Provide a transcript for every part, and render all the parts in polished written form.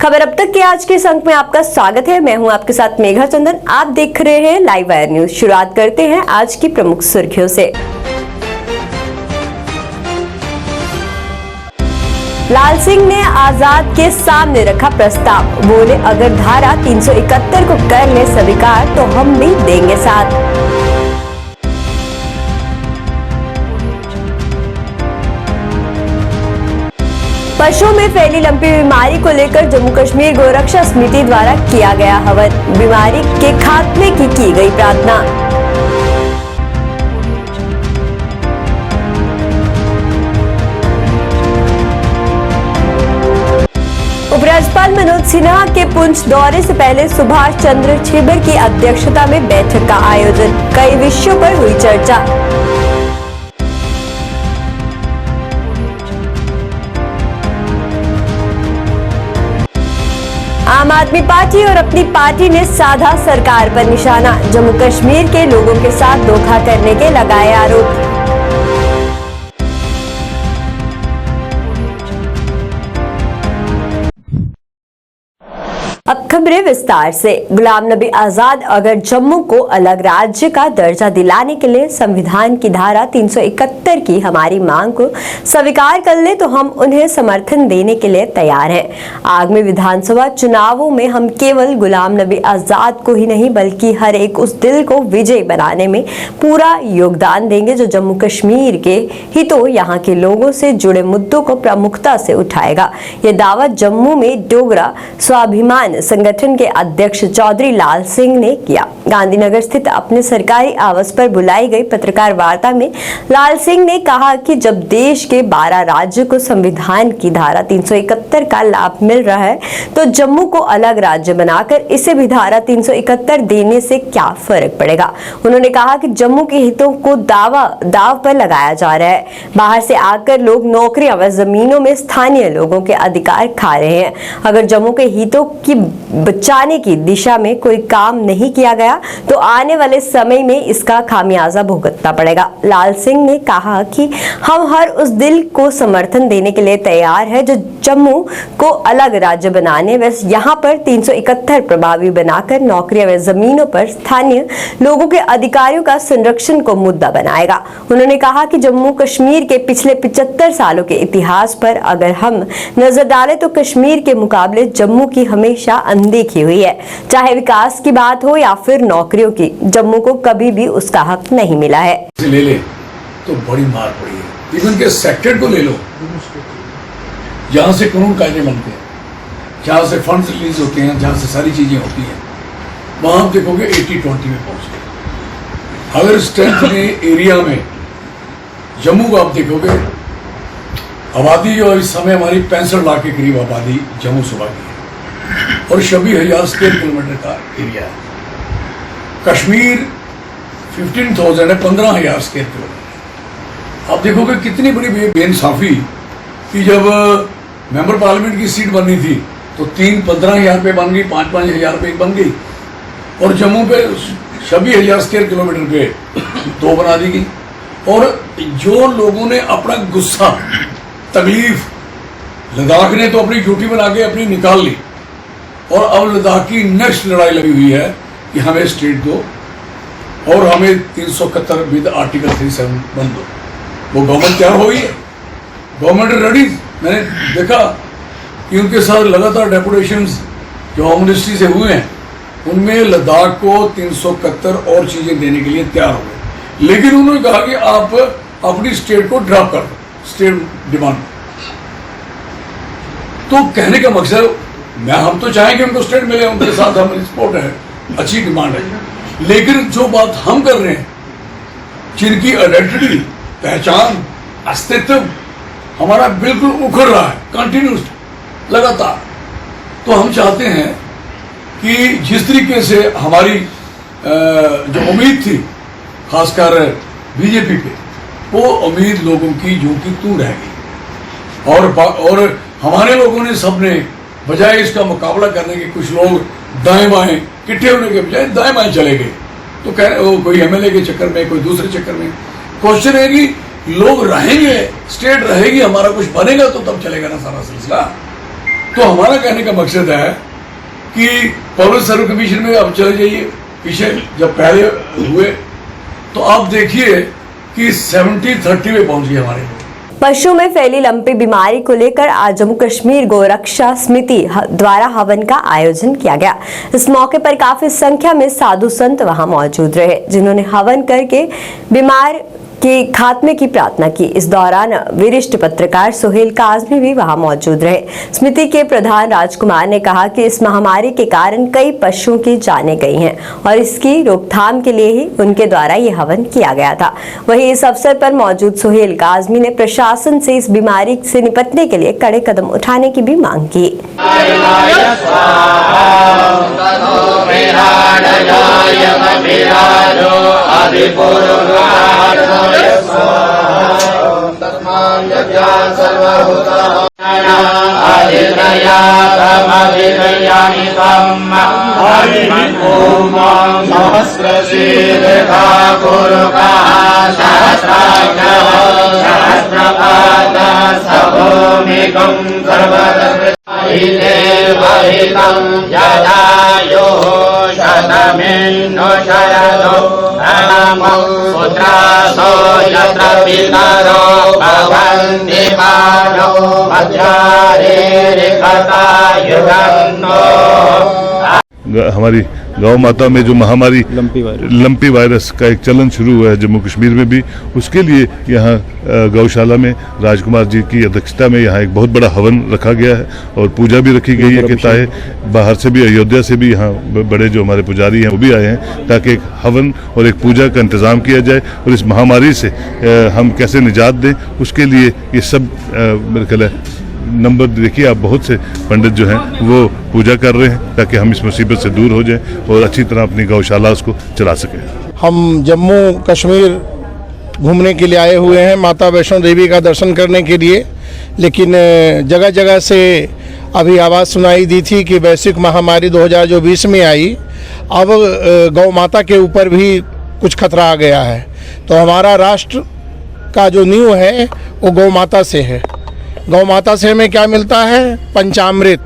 खबर अब तक के आज के इस अंक में आपका स्वागत है। मैं हूं आपके साथ मेघा चंदन। आप देख रहे हैं लाइव वायर न्यूज। शुरुआत करते हैं आज की प्रमुख सुर्खियों से। लाल सिंह ने आजाद के सामने रखा प्रस्ताव, बोले अगर धारा 371 को कर ले स्वीकार तो हम भी देंगे साथ। पशुओं में फैली लंपी बीमारी को लेकर जम्मू कश्मीर गौरक्षा समिति द्वारा किया गया हवन, बीमारी के खात्मे की गई प्रार्थना। उपराज्यपाल मनोज सिन्हा के पुंछ दौरे से पहले सुभाष चंद्र छिब्बर की अध्यक्षता में बैठक का आयोजन, कई विषयों पर हुई चर्चा। आम आदमी पार्टी और अपनी पार्टी ने साधा सरकार पर निशाना, जम्मू कश्मीर के लोगों के साथ धोखा करने के लगाए आरोप। अब खबरें विस्तार से। गुलाम नबी आजाद अगर जम्मू को अलग राज्य का दर्जा दिलाने के लिए संविधान की धारा 371 की हमारी मांग को स्वीकार कर ले तो हम उन्हें समर्थन देने के लिए तैयार हैं। आगामी विधानसभा चुनावों में हम केवल गुलाम नबी आजाद को ही नहीं बल्कि हर एक उस दिल को विजयी बनाने में पूरा योगदान देंगे जो जम्मू कश्मीर के हितों, यहाँ के लोगों से जुड़े मुद्दों को प्रमुखता से उठाएगा। ये दावा जम्मू में डोगरा स्वाभिमान संगठन के अध्यक्ष चौधरी लाल सिंह ने किया। गांधीनगर स्थित अपने सरकारी आवास पर बुलाई गई पत्रकार वार्ता में लाल सिंह ने कहा कि जब देश के 12 राज्यों को संविधान की धारा 371 का लाभ मिल रहा है तो जम्मू को अलग राज्य बनाकर इसे भी धारा 371 देने से क्या फर्क पड़ेगा। उन्होंने कहा कि जम्मू के हितों को दाव पर लगाया जा रहा है। बाहर से आकर लोग नौकरियां व जमीनों में स्थानीय लोगों के अधिकार खा रहे हैं। अगर जम्मू के हितों की बचाने की दिशा में कोई काम नहीं किया गया तो आने वाले समय में इसका खामियाजा भुगतना पड़ेगा। लाल सिंह ने कहा कि हम हर उस दिल को समर्थन देने के लिए तैयार है जो जम्मू को अलग राज्य बनाने व यहाँ पर 371 प्रभावी बनाकर नौकरियां व जमीनों पर स्थानीय लोगों के अधिकारियों का संरक्षण को मुद्दा बनाएगा। उन्होंने कहा कि जम्मू कश्मीर के पिछले 75 सालों के इतिहास पर अगर हम नजर डालें तो कश्मीर के मुकाबले जम्मू की हमेशा अनदेखी हुई है। चाहे विकास की बात हो या फिर नौकरियों की, जम्मू को कभी भी उसका हक नहीं मिला है। ले ले तो बड़ी मार पड़ी है। इवन के सेक्टर को ले लो, जहाँ से कानून कायदे बनते हैं, जहाँ से फंड्स रिलीज होते हैं, जहाँ से सारी चीजें होती हैं, वहाँ आप देखोगे 80-20 में पहुँच गए। अगर स्ट्रेंथ में एरिया में जम्मू को आप देखोगे, आबादी जो इस समय हमारी 65 लाख के करीब आबादी जम्मू सूबा की है और 26,000 स्क्वायर किलोमीटर का एरिया है। कश्मीर 15,000 है, 15,000 स्क्वायर किलोमीटर। आप देखोगे कितनी बड़ी बेइंसाफी कि जब मेंबर पार्लियामेंट की सीट बननी थी तो 15,000 पे बन गई, 5,000 पे बन गई और जम्मू पे 26,000 स्क्वायर किलोमीटर पे 2 बना दी गई। और जो लोगों ने अपना गुस्सा, तकलीफ, लद्दाख ने तो अपनी ड्यूटी बना के अपनी निकाल ली और अब लद्दाख की नेक्स्ट लड़ाई लगी हुई है कि हमें स्टेट दो और हमें 371 विद आर्टिकल 37 बन दो। वो गवर्नमेंट क्या हो गई है, गवर्नमेंट रेडी। मैंने देखा कि उनके साथ लगातार डेपुटेशंस जो होम मिनिस्ट्री से हुए हैं उनमें लद्दाख को 371 और चीजें देने के लिए तैयार हो गए, लेकिन उन्होंने कहा कि आप अपनी स्टेट को ड्रॉप कर दो, स्टेट डिमांड। तो कहने का मकसद, हम तो चाहें कि उनको स्टेट मिले, उनके साथ हमारी सपोर्ट है, अच्छी डिमांड है, लेकिन जो बात हम कर रहे हैं, जिनकी आइडेंटिटी, पहचान, अस्तित्व हमारा बिल्कुल उखड़ रहा है कंटिन्यूस लगातार, तो हम चाहते हैं कि जिस तरीके से हमारी जो उम्मीद थी खासकर बीजेपी पे, वो उम्मीद लोगों की जो कि तू रह गई और हमारे लोगों ने सबने बजाय इसका मुकाबला करने के, कुछ लोग दाएं बाएं इकट्ठे होने के बजाय दाएं बाएं चले गए। तो कह रहे कोई एमएलए के चक्कर में, कोई दूसरे चक्कर में। क्वेश्चन है कि लोग रहेंगे, स्टेट रहेगी, हमारा कुछ बनेगा तो तब चलेगा ना सारा सिलसिला। तो हमारा कहने का मकसद है कि पब्लिक सर्विस कमीशन में अब चले जाइए, पीछे जब पहले हुए तो आप देखिए कि 70-30 में पहुंच गए हमारे लोग। पशुओं में फैली लंपी बीमारी को लेकर आज जम्मू कश्मीर गौरक्षा समिति द्वारा हवन का आयोजन किया गया। इस मौके पर काफी संख्या में साधु संत वहां मौजूद रहे, जिन्होंने हवन करके बीमार के खात्मे की प्रार्थना की। इस दौरान वरिष्ठ पत्रकार सुहेल काजमी भी वहां मौजूद रहे। समिति के प्रधान राजकुमार ने कहा कि इस महामारी के कारण कई पशुओं की जानें गई हैं और इसकी रोकथाम के लिए ही उनके द्वारा ये हवन किया गया था। वहीं इस अवसर पर मौजूद सुहेल काजमी ने प्रशासन से इस बीमारी से निपटने के लिए कड़े कदम उठाने की भी मांग की। हमारी गौ माता में जो महामारी लंपी वायरस का एक चलन शुरू हुआ है जम्मू कश्मीर में भी, उसके लिए यहाँ गौशाला में राजकुमार जी की अध्यक्षता में यहाँ एक बहुत बड़ा हवन रखा गया है और पूजा भी रखी गई है कि ताकि बाहर से भी, अयोध्या से भी यहाँ बड़े जो हमारे पुजारी हैं वो भी आए हैं ताकि एक हवन और एक पूजा का इंतज़ाम किया जाए और इस महामारी से हम कैसे निजात दें उसके लिए ये सब मेरे ख्याल है नंबर देखिए आप, बहुत से पंडित जो हैं वो पूजा कर रहे हैं ताकि हम इस मुसीबत से दूर हो जाएं और अच्छी तरह अपनी गौशाला उसको चला सकें। हम जम्मू कश्मीर घूमने के लिए आए हुए हैं, माता वैष्णो देवी का दर्शन करने के लिए, लेकिन जगह जगह से अभी आवाज़ सुनाई दी थी कि वैश्विक महामारी 2020 में आई, अब गौ माता के ऊपर भी कुछ खतरा आ गया है। तो हमारा राष्ट्र का जो नींव है वो गौ माता से है। गौ माता से हमें क्या मिलता है? पंचामृत।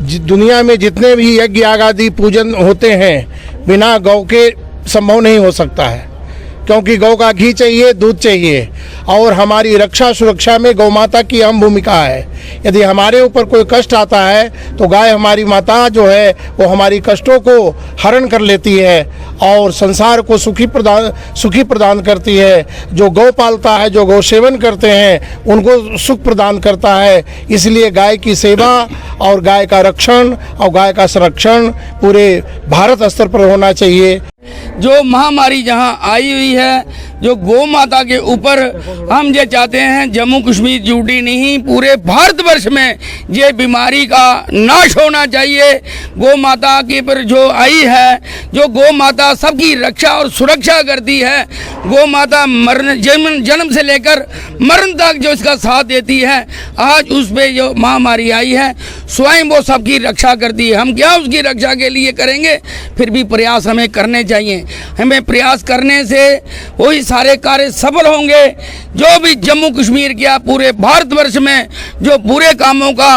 दुनिया में जितने भी यज्ञ आदि पूजन होते हैं बिना गौ के संभव नहीं हो सकता है, क्योंकि गौ का घी चाहिए, दूध चाहिए और हमारी रक्षा सुरक्षा में गौ माता की अहम भूमिका है। यदि हमारे ऊपर कोई कष्ट आता है तो गाय हमारी माता जो है वो हमारी कष्टों को हरण कर लेती है और संसार को सुखी प्रदान करती है। जो गौ पालता है, जो गौ सेवन करते हैं, उनको सुख प्रदान करता है। इसलिए गाय की सेवा और गाय का रक्षण और गाय का संरक्षण पूरे भारत स्तर पर होना चाहिए। जो महामारी जहां आई हुई है, जो गौ माता के ऊपर हम ये चाहते हैं जम्मू कश्मीर यूटी नहीं पूरे भारतवर्ष में ये बीमारी का नाश होना चाहिए। गौ माता के पर जो आई है, जो गौ माता सबकी रक्षा और सुरक्षा करती है, गौ माता मरण जन्म से लेकर मरण तक जो इसका साथ देती है, आज उस पर जो महामारी आई है स्वयं वो सबकी रक्षा करती है। हम क्या उसकी रक्षा के लिए करेंगे? फिर भी प्रयास हमें करने चाहिए। हमें प्रयास करने से वही सारे कार्य सफल होंगे। जो भी जम्मू कश्मीर किया पूरे भारतवर्ष में जो बुरे कामों का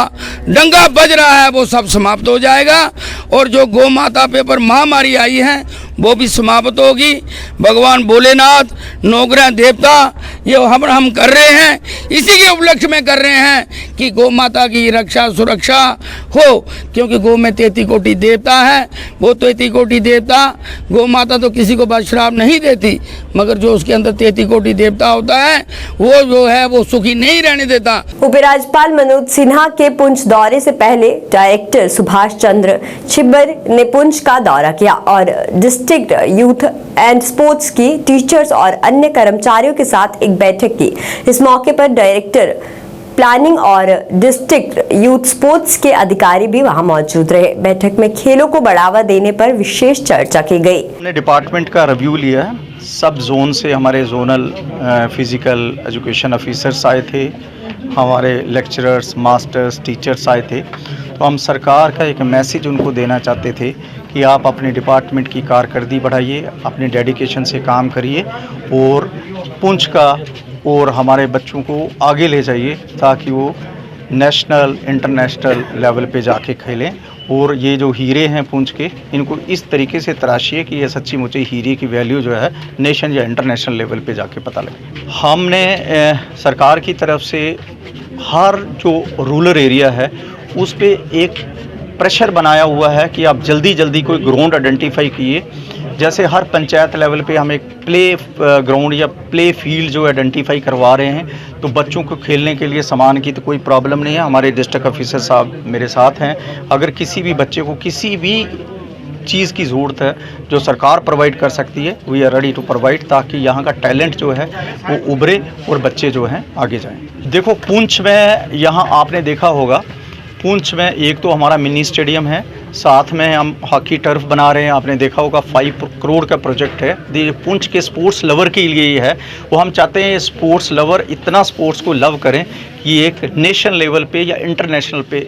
डंगा बज रहा है वो सब समाप्त हो जाएगा और जो गौ माता पे पर महामारी आई है वो भी समाप्त होगी। भगवान भोलेनाथ, नवग्रह देवता ये हम कर रहे हैं, इसी के उपलक्ष्य में कर रहे हैं कि गौ माता की रक्षा सुरक्षा हो, क्योंकि गौ में 33 कोटि देवता है। वो 33 कोटि देवता, गौ माता तो किसी को बस श्राप नहीं देती, मगर जो उसके अंदर 33 कोटि देवता होता है वो जो है वो सुखी नहीं रहने देता। उपराज्यपाल मनोज सिन्हा के पुंछ दौरे से पहले डायरेक्टर सुभाष चंद्र छिब्बर ने पुंछ का दौरा किया और डिस्ट्रिक्ट यूथ एंड स्पोर्ट्स की टीचर्स और अन्य कर्मचारियों के साथ एक बैठक की। इस मौके पर डायरेक्टर प्लानिंग और डिस्ट्रिक्ट यूथ स्पोर्ट्स के अधिकारी भी वहां मौजूद रहे। बैठक में खेलों को बढ़ावा देने पर विशेष चर्चा की गई। हमने डिपार्टमेंट का रिव्यू लिया है। सब जोन से हमारे जोनल फिजिकल एजुकेशन ऑफिसर्स आए थे, हमारे लेक्चरर्स, मास्टर्स, टीचर्स आए थे। तो हम सरकार का एक मैसेज उनको देना चाहते थे कि आप अपने डिपार्टमेंट की कारकर्दगी बढ़ाइए, अपने डेडिकेशन से काम करिए और पुंछ का और हमारे बच्चों को आगे ले जाइए ताकि वो नेशनल इंटरनेशनल लेवल पे जाके खेलें। और ये जो हीरे हैं पुंछ के, इनको इस तरीके से तराशिए कि ये सच्ची मुच्ची हीरे की वैल्यू जो है नेशन या इंटरनेशनल लेवल पे जाके पता लगे। हमने सरकार की तरफ से हर जो रूरल एरिया है उस पे एक प्रेशर बनाया हुआ है कि आप जल्दी जल्दी कोई ग्राउंड आइडेंटिफाई किए। जैसे हर पंचायत लेवल पे हम एक प्ले ग्राउंड या प्ले फील्ड जो आइडेंटिफाई करवा रहे हैं, तो बच्चों को खेलने के लिए सामान की तो कोई प्रॉब्लम नहीं है। हमारे डिस्ट्रिक्ट ऑफिसर साहब मेरे साथ हैं। अगर किसी भी बच्चे को किसी भी चीज़ की ज़रूरत है जो सरकार प्रोवाइड कर सकती है, we are ready to provide, ताकि यहाँ का टैलेंट जो है वो उभरे और बच्चे जो हैं आगे जाएं। देखो पुंछ में यहाँ आपने देखा होगा, पुंछ में एक तो हमारा मिनी स्टेडियम है, साथ में हम हॉकी टर्फ बना रहे हैं। आपने देखा होगा 5 करोड़ का प्रोजेक्ट है। ये पुंछ के स्पोर्ट्स लवर के लिए ही है। वो हम चाहते हैं स्पोर्ट्स लवर इतना स्पोर्ट्स को लव करें कि एक नेशनल लेवल पे या इंटरनेशनल पे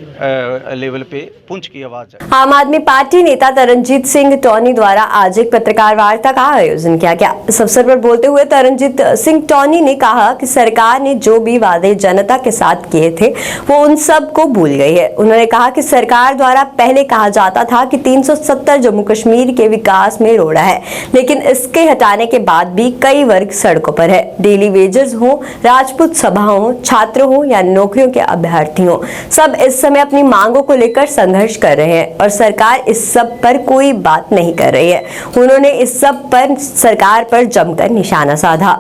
लेवल पे पुंछ की आवाज़ है। आम आदमी पार्टी नेता तरनजीत सिंह टॉनी द्वारा आज एक पत्रकार वार्ता का आयोजन किया गया। इस अवसर पर बोलते हुए तरनजीत सिंह टॉनी ने कहा कि सरकार ने जो भी वादे जनता के साथ किए थे वो उन सब को भूल गई है। उन्होंने कहा कि सरकार द्वारा पहले कहा जाता था कि 370 जम्मू कश्मीर के विकास में रोड़ा है, लेकिन इसके हटाने के बाद भी कई वर्ग सड़कों पर है। डेली वेजर्स हो, राजपूत सभा हो, छात्र हो या नौकरियों के अभ्यर्थी हो, सब इस समय अपनी मांगों को लेकर संघर्ष कर रहे हैं और सरकार इस सब पर कोई बात नहीं कर रही है। उन्होंने इस सब पर सरकार पर जमकर निशाना साधा।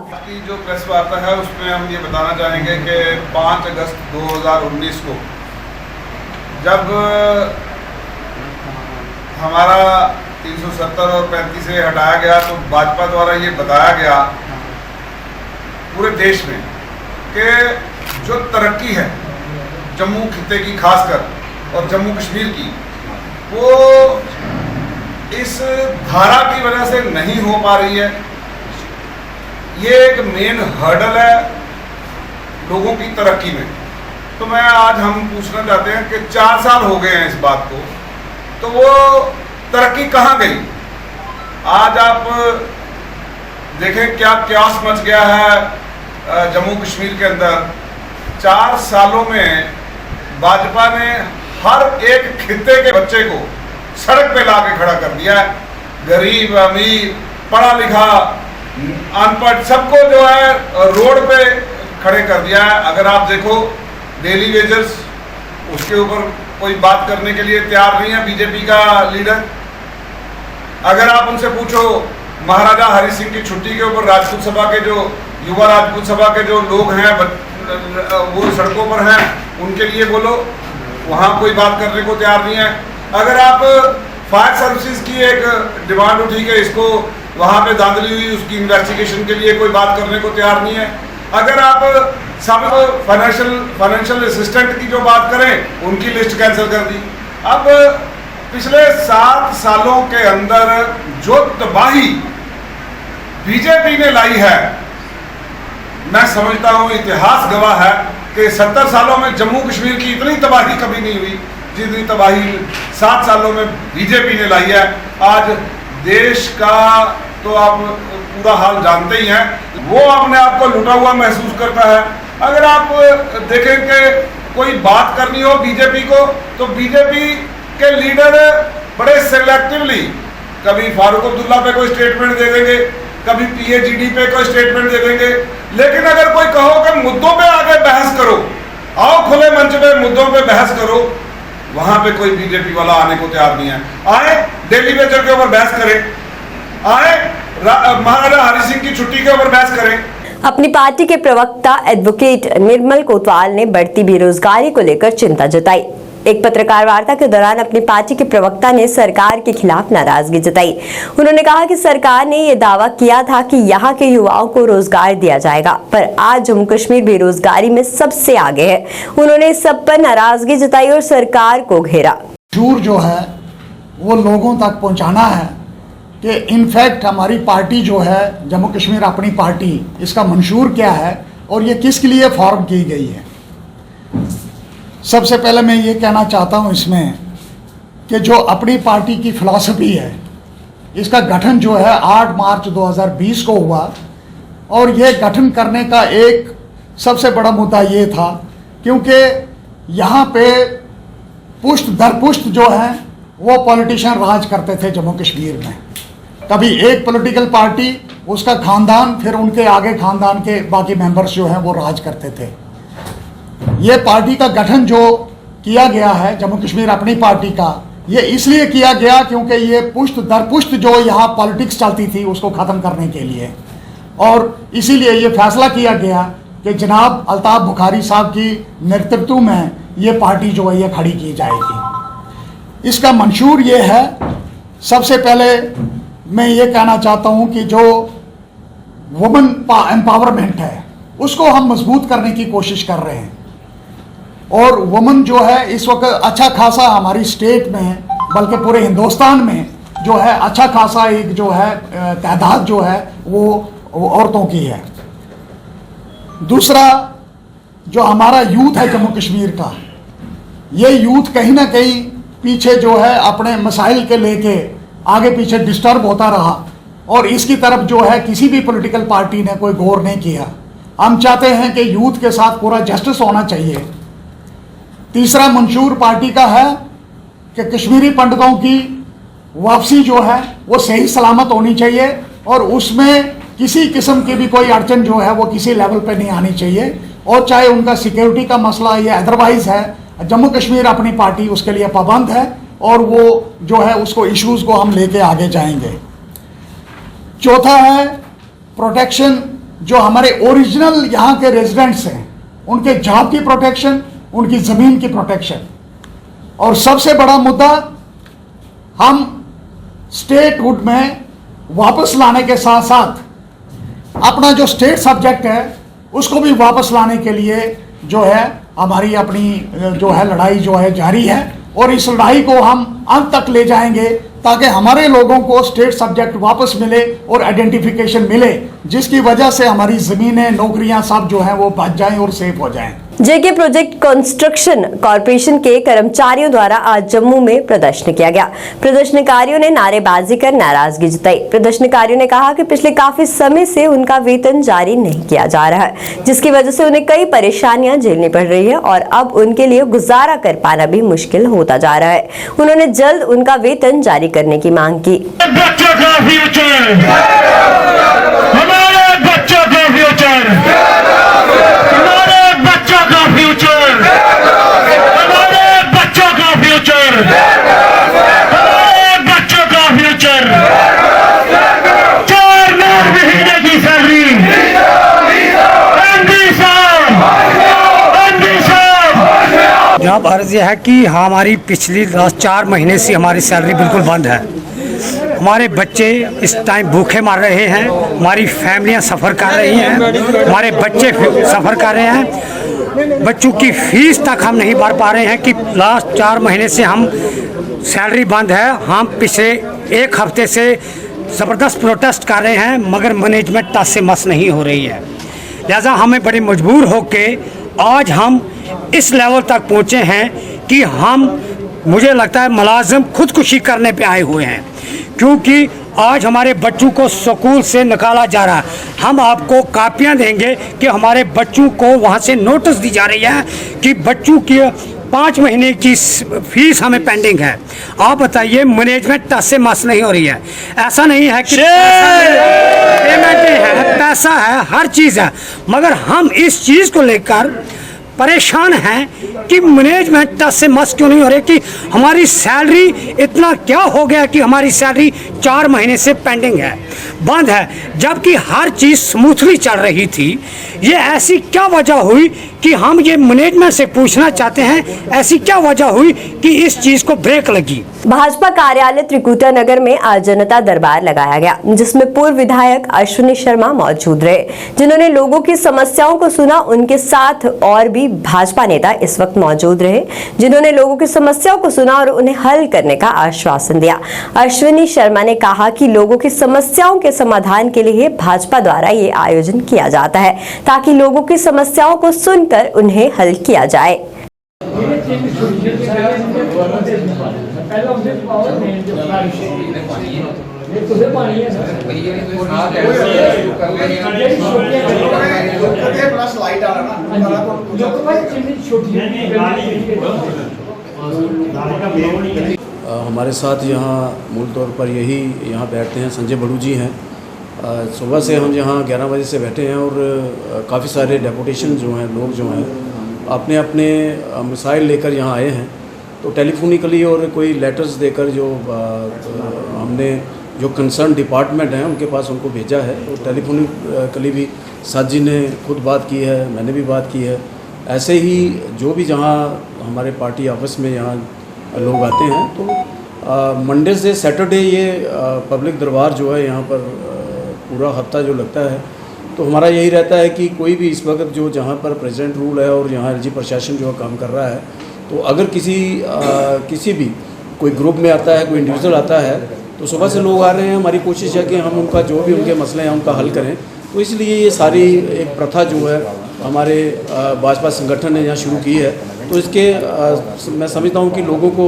जो प्रेस वार्ता है उसमें हम ये बताना चाहेंगे कि 5 अगस्त 2019 को जब हमारा 370 और 35 से हटाया गया, तो भाजपा द्वारा ये बताया गया पूरे देश में कि जो तरक्की है जम्मू खित्ते की खासकर और जम्मू कश्मीर की, वो इस धारा की वजह से नहीं हो पा रही है। ये एक मेन हर्डल है लोगों की तरक्की में। तो मैं आज हम पूछना चाहते हैं कि 4 साल हो गए हैं इस बात को, तो वो तरक्की कहाँ गई? आज आप देखें क्या क्यास मच गया है जम्मू कश्मीर के अंदर। 4 सालों में भाजपा ने हर एक खित्ते के बच्चे को सड़क पे ला के खड़ा कर दिया है। गरीब, अमीर, पढ़ा लिखा, अनपढ़, सबको जो है रोड पे खड़े कर दिया है। अगर आप देखो डेली वेजर्स, उसके ऊपर कोई बात करने के लिए तैयार नहीं है बीजेपी का लीडर। अगर आप उनसे पूछो महाराजा हरि सिंह की छुट्टी के ऊपर राजपूत सभा के जो युवा राजपूत सभा के जो लोग हैं वो सड़कों पर हैं, उनके लिए बोलो, वहाँ कोई बात करने को तैयार नहीं है। अगर आप फायर सर्विसेज की एक डिमांड उठी कि इसको वहाँ पे धांधली हुई, उसकी इन्वेस्टिगेशन के लिए कोई बात करने को तैयार नहीं है। अगर आप सब फाइनेंशियल असिस्टेंट की जो बात करें, उनकी लिस्ट कैंसिल कर दी। अब पिछले 7 सालों के अंदर जो तबाही बीजेपी ने लाई है, मैं समझता हूँ इतिहास गवाह है कि 70 सालों में जम्मू कश्मीर की इतनी तबाही कभी नहीं हुई जितनी तबाही 7 सालों में बीजेपी ने लाई है। आज देश का तो आप पूरा हाल जानते ही हैं, वो अपने आप को लुटा हुआ महसूस करता है। अगर आप देखें कि कोई बात करनी हो बीजेपी को, तो बीजेपी के लीडर बड़े सिलेक्टिवली कभी फारूक अब्दुल्ला पे कोई स्टेटमेंट दे देंगे, कभी PAGD पे कोई स्टेटमेंट दे देंगे। लेकिन अगर कोई कहो कि मुद्दों पे आगे बहस करो, आओ खुले मंच पे मुद्दों पे बहस करो, वहां पे कोई बीजेपी वाला आने को तैयार नहीं है। आए डेली वेजर के ऊपर बहस करें, आए महाराजा हरि सिंह की छुट्टी के ऊपर बहस करें। अपनी पार्टी के प्रवक्ता एडवोकेट निर्मल कोतवाल ने बढ़ती बेरोजगारी को लेकर चिंता जताई। एक पत्रकार वार्ता के दौरान अपनी पार्टी के प्रवक्ता ने सरकार के खिलाफ नाराजगी जताई। उन्होंने कहा कि सरकार ने यह दावा किया था कि यहाँ के युवाओं को रोजगार दिया जाएगा, पर आज जम्मू कश्मीर बेरोजगारी में सबसे आगे है। उन्होंने इस सब पर नाराजगी जताई और सरकार को घेरा। मंशूर जो है वो लोगों तक पहुँचाना है कि इनफैक्ट हमारी पार्टी जो है जम्मू कश्मीर अपनी पार्टी, इसका मंशूर क्या है और ये किसके लिए फॉर्म की गई है। सबसे पहले मैं ये कहना चाहता हूँ इसमें कि जो अपनी पार्टी की फ़िलॉसफी है, इसका गठन जो है 8 मार्च 2020 को हुआ और ये गठन करने का एक सबसे बड़ा मुद्दा ये था क्योंकि यहाँ पे पुष्ट दर पुष्ट जो है वो पॉलिटिशियन राज करते थे जम्मू कश्मीर में। कभी एक पॉलिटिकल पार्टी, उसका खानदान, फिर उनके आगे खानदान के बाकी मेंबर्स जो हैं वो राज करते थे। ये पार्टी का गठन जो किया गया है जम्मू कश्मीर अपनी पार्टी का, ये इसलिए किया गया क्योंकि ये पुष्ट दर पुष्ट जो यहाँ पॉलिटिक्स चलती थी उसको ख़त्म करने के लिए, और इसीलिए ये फैसला किया गया कि जनाब अल्ताफ़ बुखारी साहब की नेतृत्व में ये पार्टी जो है ये खड़ी की जाएगी। इसका मंशूर ये है, सबसे पहले मैं ये कहना चाहता हूँ कि जो वुमेन एम्पावरमेंट है उसको हम मजबूत करने की कोशिश कर रहे हैं, और वुमेन जो है इस वक्त अच्छा खासा हमारी स्टेट में, बल्कि पूरे हिंदुस्तान में जो है अच्छा खासा एक जो है तादाद जो है वो औरतों की है। दूसरा, जो हमारा यूथ है जम्मू कश्मीर का, ये यूथ कहीं ना कहीं पीछे जो है अपने मसाइल के लेके आगे पीछे डिस्टर्ब होता रहा, और इसकी तरफ जो है किसी भी पॉलिटिकल पार्टी ने कोई गौर नहीं किया। हम चाहते हैं कि यूथ के साथ पूरा जस्टिस होना चाहिए। तीसरा मंशूर पार्टी का है कि कश्मीरी पंडितों की वापसी जो है वो सही सलामत होनी चाहिए, और उसमें किसी किस्म की भी कोई अड़चन जो है वो किसी लेवल पे नहीं आनी चाहिए, और चाहे उनका सिक्योरिटी का मसला या अदरवाइज है, जम्मू कश्मीर अपनी पार्टी उसके लिए पाबंद है, और वो जो है उसको इश्यूज को हम लेके आगे जाएंगे। चौथा है प्रोटेक्शन, जो हमारे ओरिजिनल यहाँ के रेजिडेंट्स हैं उनके जॉब की प्रोटेक्शन, उनकी ज़मीन की प्रोटेक्शन, और सबसे बड़ा मुद्दा हम स्टेटहुड में वापस लाने के साथ साथ अपना जो स्टेट सब्जेक्ट है उसको भी वापस लाने के लिए जो है हमारी अपनी जो है लड़ाई जो है जारी है, और इस लड़ाई को हम अंत तक ले जाएंगे ताकि हमारे लोगों को स्टेट सब्जेक्ट वापस मिले और आइडेंटिफिकेशन मिले, जिसकी वजह से हमारी ज़मीनें, नौकरियां सब जो हैं वो बच जाएं और सेफ हो जाएं। जेके प्रोजेक्ट कंस्ट्रक्शन कॉरपोरेशन के कर्मचारियों द्वारा आज जम्मू में प्रदर्शन किया गया। प्रदर्शनकारियों ने नारेबाजी कर नाराजगी जताई। प्रदर्शनकारियों ने कहा कि पिछले काफी समय से उनका वेतन जारी नहीं किया जा रहा है, जिसकी वजह से उन्हें कई परेशानियां झेलनी पड़ रही है, और अब उनके लिए गुजारा कर पाना भी मुश्किल होता जा रहा है। उन्होंने जल्द उनका वेतन जारी करने की मांग की। बच्चों का फ्यूचर, हमारे बच्चों का फ्यूचर, हमारे बच्चों का फ्यूचर, हमारे बच्चों का फ्यूचर, हमारे बच्चों का फ्यूचर। 4 महीने की सैलरी, जनाब अर्ज यह है कि हमारी पिछली 4 महीने से हमारी सैलरी बिल्कुल बंद है। हमारे बच्चे इस टाइम भूखे मर रहे हैं, हमारी फैमिलियां सफ़र कर रही हैं, हमारे बच्चे सफ़र कर रहे हैं, बच्चों की फीस तक हम नहीं भर पा रहे हैं कि लास्ट 4 महीने से हम सैलरी बंद है। हम पिछले 1 हफ्ते से ज़बरदस्त प्रोटेस्ट कर रहे हैं, मगर मैनेजमेंट टस से मस नहीं हो रही है। लिहाजा हमें बड़े मजबूर होके आज हम इस लेवल तक पहुँचे हैं कि हम, मुझे लगता है, मुलाजिम खुदकुशी करने पे आए हुए हैं, क्योंकि आज हमारे बच्चों को स्कूल से निकाला जा रहा है। हम आपको कापियां देंगे कि हमारे बच्चों को वहां से नोटिस दी जा रही है कि बच्चों की 5 महीने की फीस हमें पेंडिंग है। आप बताइए, मैनेजमेंट टस से मस नहीं हो रही है। ऐसा नहीं है कि पेमेंट है, पैसा है, हर चीज़ है, मगर हम इस चीज़ को लेकर परेशान हैं कि मैनेजमेंट टस से मस क्यों नहीं हो रही, कि हमारी सैलरी इतना क्या हो गया कि हमारी सैलरी 4 महीने से पेंडिंग है, बंद है, जबकि हर चीज़ स्मूथली चल रही थी। ये ऐसी क्या वजह हुई कि हम ये मैनेजमेंट से पूछना चाहते हैं, ऐसी क्या वजह हुई कि इस चीज़ को ब्रेक लगी। भाजपा कार्यालय त्रिकुटा नगर में आज जनता दरबार लगाया गया, जिसमें पूर्व विधायक अश्विनी शर्मा मौजूद रहे, जिन्होंने लोगों की समस्याओं को सुना। उनके साथ और भी भाजपा नेता इस वक्त मौजूद रहे, जिन्होंने लोगों की समस्याओं को सुना और उन्हें हल करने का आश्वासन दिया। अश्विनी शर्मा ने कहा कि लोगों की समस्याओं के समाधान के लिए भाजपा द्वारा ये आयोजन किया जाता है, ताकि लोगों की समस्याओं को सुनकर उन्हें हल किया जाए। हमारे साथ यहाँ मूल तौर पर यही यहाँ बैठते हैं संजय बड़ू जी हैं। सुबह से हम यहाँ 11 बजे से बैठे हैं और काफ़ी सारे डेपुटेशन जो हैं, लोग जो हैं अपने अपने मिसाइल लेकर यहाँ आए हैं। तो टेलीफोनिकली और कोई लेटर्स देकर जो हमने जो कंसर्न डिपार्टमेंट हैं उनके पास उनको भेजा है। और टेलीफोनिकली भी साथ जी ने खुद बात की है, मैंने भी बात की है। ऐसे ही जो भी जहाँ हमारे पार्टी ऑफिस में यहाँ लोग आते हैं तो मंडे से सैटरडे ये पब्लिक दरबार जो है यहाँ पर पूरा हफ्ता जो लगता है। तो हमारा यही रहता है कि कोई भी इस वक्त जो जहाँ पर प्रेसिडेंट रूल है और यहाँ एलजी प्रशासन जो काम कर रहा है, तो अगर किसी भी कोई ग्रुप में आता है, कोई इंडिविजुअल आता है, तो सुबह से लोग आ रहे हैं। हमारी कोशिश है कि हम उनका जो भी उनके मसले हैं उनका हल करें। तो इसलिए ये सारी एक प्रथा जो है हमारे भाजपा संगठन ने यहाँ शुरू की है। तो इसके मैं समझता हूँ कि लोगों को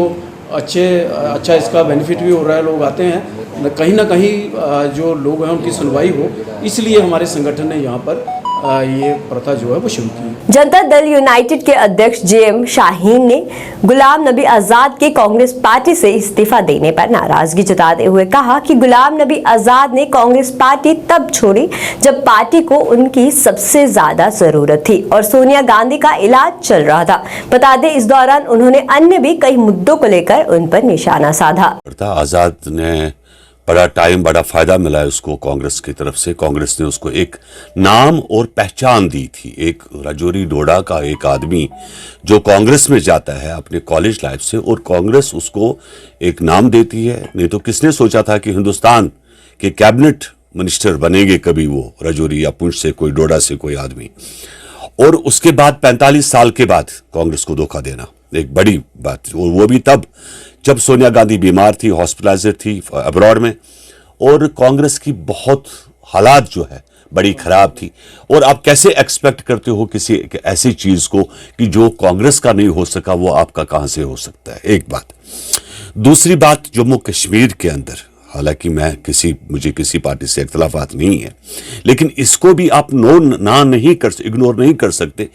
अच्छा इसका बेनिफिट भी हो रहा है। लोग आते हैं, कहीं ना कहीं जो लोग हैं उनकी सुनवाई हो, इसलिए हमारे संगठन ने यहाँ पर ये प्रथा जो है वो शुरू की। जनता दल यूनाइटेड के अध्यक्ष जेएम शाहीन ने गुलाम नबी आजाद के कांग्रेस पार्टी से इस्तीफा देने पर नाराजगी जताते हुए कहा कि गुलाम नबी आजाद ने कांग्रेस पार्टी तब छोड़ी जब पार्टी को उनकी सबसे ज्यादा जरूरत थी और सोनिया गांधी का इलाज चल रहा था। बता दें, इस दौरान उन्होंने अन्य भी कई मुद्दों को लेकर उन पर निशाना साधा। आजाद ने बड़ा टाइम, बड़ा फायदा मिला है उसको कांग्रेस की तरफ से। कांग्रेस ने उसको एक नाम और पहचान दी थी। एक राजौरी डोडा का एक आदमी जो कांग्रेस में जाता है अपने कॉलेज लाइफ से और कांग्रेस उसको एक नाम देती है। नहीं तो किसने सोचा था कि हिंदुस्तान के कैबिनेट मिनिस्टर बनेंगे कभी वो राजौरी या पुंछ से कोई, डोडा से कोई आदमी। और उसके बाद 45 साल के बाद कांग्रेस को धोखा देना एक बड़ी बात, और वो भी तब जब सोनिया गांधी बीमार थी, हॉस्पिटलाइजर थी अब्रॉड में, और कांग्रेस की बहुत हालात जो है बड़ी खराब थी। और आप कैसे एक्सपेक्ट करते हो किसी ऐसी चीज को कि जो कांग्रेस का नहीं हो सका वो आपका कहां से हो सकता है, एक बात। दूसरी बात, जम्मू कश्मीर के अंदर, हालांकि मुझे किसी पार्टी से इख्तलाफात नहीं है, लेकिन इसको भी आप इग्नोर नहीं कर सकते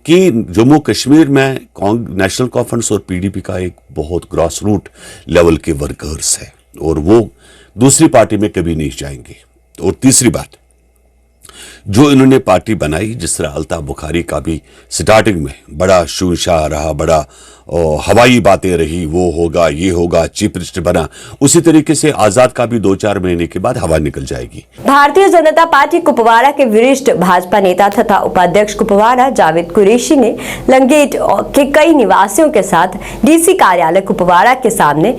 कि जम्मू कश्मीर में नेशनल कॉन्फ्रेंस और पीडीपी का एक बहुत ग्रास रूट लेवल के वर्कर्स है और वो दूसरी पार्टी में कभी नहीं जाएंगे। और तीसरी बात, जो इन्होंने पार्टी बनाई, जिस तरह अल्ताफ बुखारी का भी स्टार्टिंग में बड़ा शूशाह रहा, बड़ा हवाई बातें रही, वो होगा ये होगा, चीफ मिनिस्टर बना, उसी तरीके से आजाद का भी 2-4 महीने के बाद हवा निकल जाएगी। भारतीय जनता पार्टी कुपवाड़ा के वरिष्ठ भाजपा नेता तथा उपाध्यक्ष कुपवाड़ा जावेद कुरैशी ने लंगेट के कई निवासियों के साथ डीसी कार्यालय कुपवाड़ा के सामने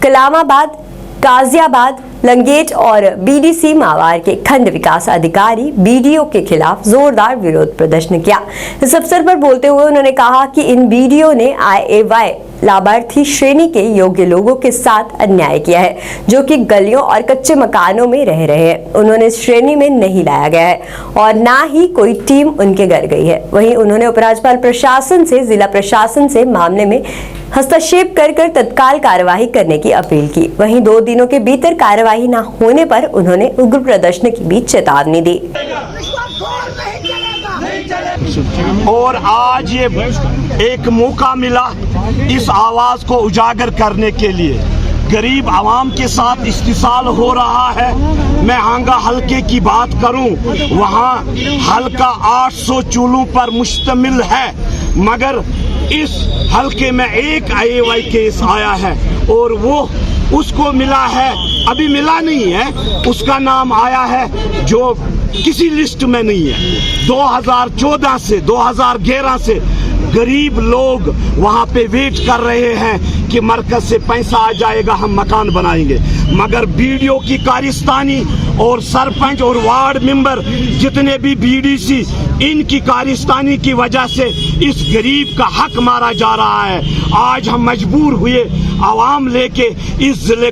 कलामाबाद, गाजियाबाद, लंगेट और बीडीसी मावार के खंड विकास अधिकारी बीडीओ के खिलाफ जोरदार विरोध प्रदर्शन किया। इस अवसर पर बोलते हुए उन्होंने कहा कि इन बीडीओ ने IAY लाभार्थी श्रेणी के योग्य लोगों के साथ अन्याय किया है, जो कि गलियों और कच्चे मकानों में रह रहे हैं। उन्होंने इस श्रेणी में नहीं लाया गया है और ना ही कोई टीम उनके घर गई है। वहीं उन्होंने उपराज्यपाल प्रशासन से, जिला प्रशासन से मामले में हस्तक्षेप कर तत्काल कार्यवाही करने की अपील की। वहीं 2 दिनों के भीतर कार्यवाही न होने पर उन्होंने उग्र प्रदर्शन की भी चेतावनी दी। और आज ये एक मौका मिला इस आवाज को उजागर करने के लिए। गरीब आवाम के साथ इस्तिसाल हो रहा है। मैं आंगा हलके की बात करूं, वहां हलका 800 चूलों पर मुश्तमिल है, मगर इस हलके में एक IAY केस आया है और वो उसको मिला है, अभी मिला नहीं है, उसका नाम आया है जो किसी लिस्ट में नहीं है। 2014 से 2011 से गरीब लोग वहां पे वेट कर रहे हैं कि मरकज से पैसा आ जाएगा, हम मकान बनाएंगे, मगर बीडीओ की कारिस्तानी और सरपंच और वार्ड मेंबर जितने भी BDC, इनकी कारिस्तानी की वजह से इस गरीब का हक मारा जा रहा है। आज हम मजबूर हुए आवाम लेके इस जिले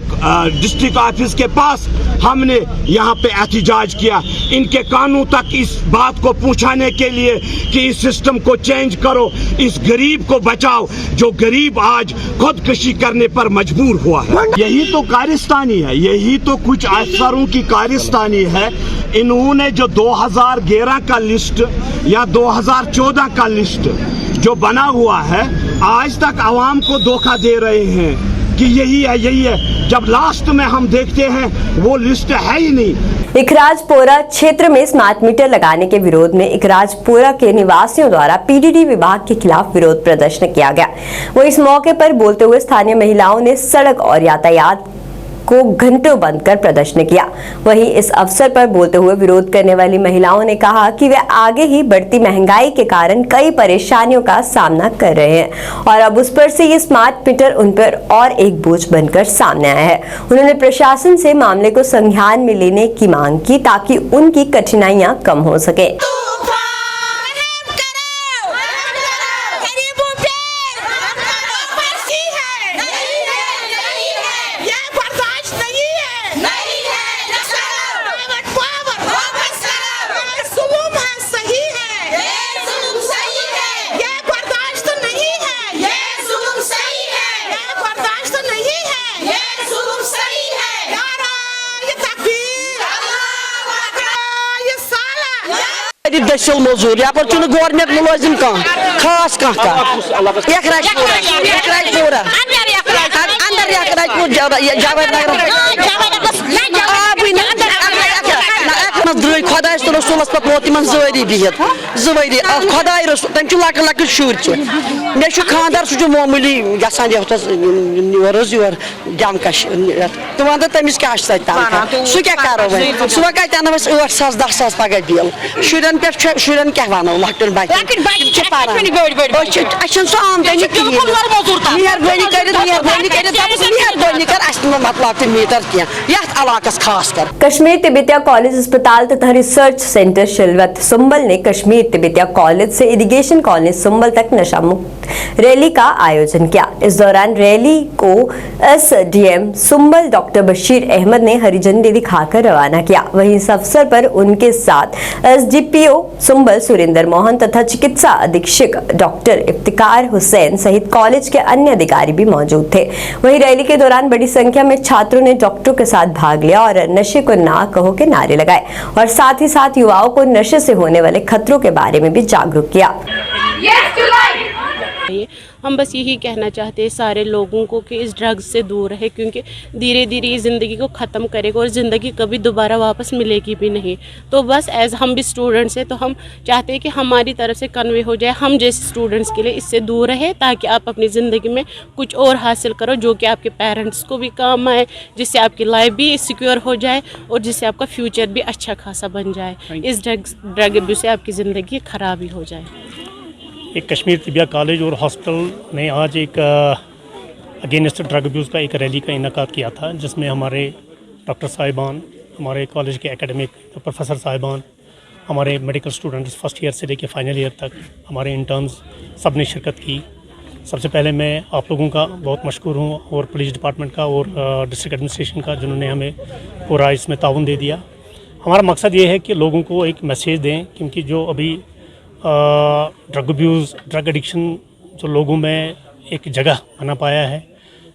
डिस्ट्रिक्ट ऑफिस के पास हमने यहाँ पे एहतजाज किया इनके कानून तक इस बात को पहुँचाने के लिए कि इस सिस्टम को चेंज करो, इस गरीब को बचाओ जो गरीब आज खुदकुशी करने पर मजबूर हुआ है। यही तो कारिस्तानी है, यही तो कुछ अफसरों की कारिस्तानी है। इन्होंने जो 2011 का लिस्ट या 2014 का लिस्ट जो बना हुआ है, आज तक आवाम को धोखा दे रहे हैं कि यही है, जब लास्ट में हम देखते हैं वो लिस्ट है ही नहीं। इखराजपोरा क्षेत्र में स्मार्ट मीटर लगाने के विरोध में इखराजपोरा के निवासियों द्वारा पीडीडी विभाग के खिलाफ विरोध प्रदर्शन किया गया। वो इस मौके पर बोलते हुए स्थानीय महिलाओं ने सड़क और यातायात को घंटों बंद कर प्रदर्शन किया। वहीं इस अवसर पर बोलते हुए विरोध करने वाली महिलाओं ने कहा कि वे आगे ही बढ़ती महंगाई के कारण कई परेशानियों का सामना कर रहे हैं और अब उस पर से ये स्मार्ट मीटर उन पर और एक बोझ बनकर सामने आया है। उन्होंने प्रशासन से मामले को संज्ञान में लेने की मांग की ताकि उनकी कठिनाइयां कम हो सके। दशल मजूर यहाँ पर गवर्नमेंट मुलाजिम कह खास खुदा रसूलस पे वोत इन जवरी बिहत जवरी खुदा रसूल तम लक लक शुर मे खानदार सह मामूली गसान योर योर जमकश तो वन तमिस क्या सह क्या करो वो सह कत अनो 8,000 10,000 पगह बिल शुरन पे शुरन क्या वनो लकटन बच्चन सह आमदनी मेहरबानी कर मतलब मीटर कह इलाकस खास कर। कश्मीर तिब्बतिया कॉलेज अस्पताल तथा रिसर्च सेंटर शिलवत सुंबल ने कश्मीर तिब्बतिया कॉलेज से इरिगेशन कॉलेज सुंबल तक नशा मुक्त रैली का आयोजन किया। इस दौरान रैली को एसडीएम सुंबल डॉक्टर बशीर अहमद ने हरी झंडी दिखाकर रवाना किया। वहीं इस अवसर पर उनके साथ एसडीपीओ सुंबल सुरेंद्र मोहन तथा चिकित्सा अधीक्षक डॉक्टर इफ्तिकार हुसैन सहित कॉलेज के अन्य अधिकारी भी मौजूद थे। वहीं रैली के दौरान बड़ी संख्या में छात्रों ने डॉक्टरों के साथ भाग लिया और नशे को ना कहो के नारे लगाए और साथ ही साथ युवाओं को नशे से होने वाले खतरों के बारे में भी जागरूक किया। हम बस यही कहना चाहते हैं सारे लोगों को कि इस ड्रग्स से दूर रहे, क्योंकि धीरे धीरे ये ज़िंदगी को ख़त्म करेगा और ज़िंदगी कभी दोबारा वापस मिलेगी भी नहीं। तो बस एज हम भी स्टूडेंट्स हैं तो हम चाहते हैं कि हमारी तरफ से कन्वे हो जाए हम जैसे स्टूडेंट्स के लिए इससे दूर रहे, ताकि आप अपनी ज़िंदगी में कुछ और हासिल करो जो कि आपके पेरेंट्स को भी काम आए, जिससे आपकी लाइफ भी सिक्योर हो जाए और जिससे आपका फ्यूचर भी अच्छा खासा बन जाए। इस ड्रग अब्यूज़ से आपकी ज़िंदगी ख़राब ही हो जाए। एक कश्मीर तिब्बतिया कॉलेज और हॉस्पिटल ने आज एक अगेंस्ट ड्रग अब्यूज़ का एक रैली का इनेकाद किया था, जिसमें हमारे डॉक्टर साहिबान, हमारे कॉलेज के एकेडमिक प्रोफेसर साहिबान, हमारे मेडिकल स्टूडेंट्स फर्स्ट ईयर से लेकर फाइनल ईयर तक, हमारे इंटर्न्स सब ने शिरकत की। सबसे पहले मैं आप लोगों का बहुत मशकूर हूँ और पुलिस डिपार्टमेंट का और डिस्ट्रिक्ट एडमिनिस्ट्रेशन का, जिन्होंने हमें पूरा इसमें ताउन दे दिया। हमारा मकसद ये है कि लोगों को एक मैसेज दें, क्योंकि जो अभी ड्रग अब्यूज़, ड्रग एडिक्शन जो लोगों में एक जगह बना पाया है,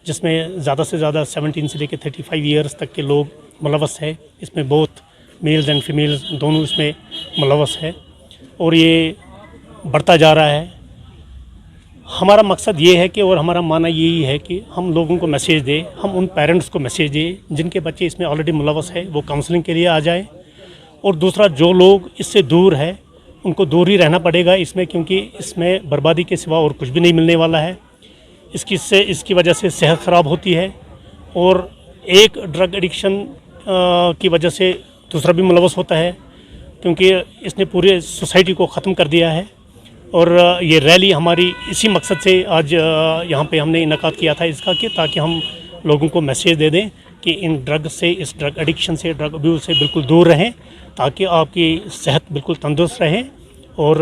जिसमें ज़्यादा से ज़्यादा 17 से लेकर 35 ईयर्स तक के लोग मुलव्वस है। इसमें बहुत मेल्स एंड फीमेल्स दोनों इसमें मुलव्वस है और ये बढ़ता जा रहा है। हमारा मकसद ये है कि और हमारा मानना यही है कि हम लोगों को मैसेज दें, हम उन पेरेंट्स को मैसेज दें जिनके बच्चे इसमें ऑलरेडी मुलव्वस है, वो काउंसलिंग के लिए आ जाए। और दूसरा, जो लोग इससे दूर है उनको दूर ही रहना पड़ेगा इसमें, क्योंकि इसमें बर्बादी के सिवा और कुछ भी नहीं मिलने वाला है। इसकी वजह से सेहत ख़राब होती है और एक ड्रग एडिक्शन की वजह से दूसरा भी मुलव्वस होता है, क्योंकि इसने पूरे सोसाइटी को ख़त्म कर दिया है। और ये रैली हमारी इसी मकसद से आज यहाँ पे हमने इनेकाद किया था इसका, कि ताकि हम लोगों को मैसेज दे दें कि इन ड्रग से, इस ड्रग एडिक्शन से, ड्रग अब्यूज़ से बिल्कुल दूर रहें, ताकि आपकी सेहत बिल्कुल तंदुरुस्त रहे और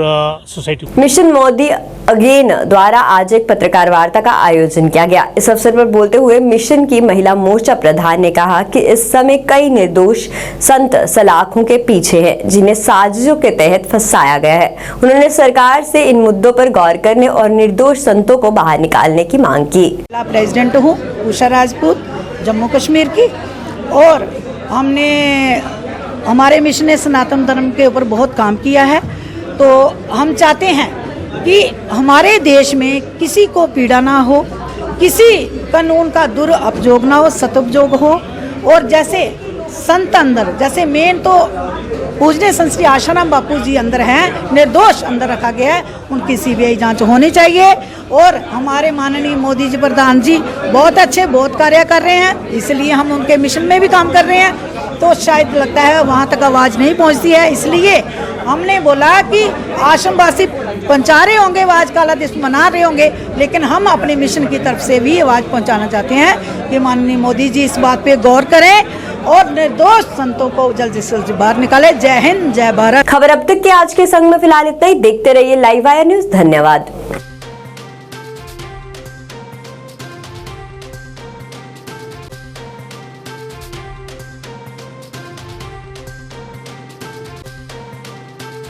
सोसाइटी। मिशन मोदी अगेन द्वारा आज एक पत्रकार वार्ता का आयोजन किया गया। इस अवसर पर बोलते हुए मिशन की महिला मोर्चा प्रधान ने कहा कि इस समय कई निर्दोष संत सलाखों के पीछे हैं, जिन्हें साजिशों के तहत फंसाया गया है। उन्होंने सरकार से इन मुद्दों पर गौर करने और निर्दोष संतों को बाहर निकालने की मांग की। प्रेसिडेंट हूँ उषा राजपूत, जम्मू कश्मीर की, और हमने हमारे मिशन ने सनातन धर्म के ऊपर बहुत काम किया है। तो हम चाहते हैं कि हमारे देश में किसी को पीड़ा ना हो, किसी कानून का दुरुपयोग ना हो, सदुपयोग हो। और जैसे संत अंदर, जैसे मेन तो पूजने संत श्री आशाराम बापू जी अंदर हैं, निर्दोष अंदर रखा गया है, उनकी सीबीआई जांच होनी चाहिए। और हमारे माननीय मोदी जी प्रधान जी बहुत अच्छे, बहुत कार्य कर रहे हैं, इसलिए हम उनके मिशन में भी काम कर रहे हैं। तो शायद लगता है वहाँ तक आवाज़ नहीं पहुँचती है, इसलिए हमने बोला कि आश्रमवासी पहुँचा रहे होंगे, आवाज़ काला दिवस मना रहे होंगे, लेकिन हम अपने मिशन की तरफ से भी आवाज़ पहुँचाना चाहते हैं कि माननीय मोदी जी इस बात पे गौर करें और निर्दोष संतों को जल्द से जल्द बाहर निकाले। जय हिंद, जय भारत। खबर अब तक के आज के संग में फिलहाल इतना ही। देखते रहिए लाइव वाया न्यूज़। धन्यवाद।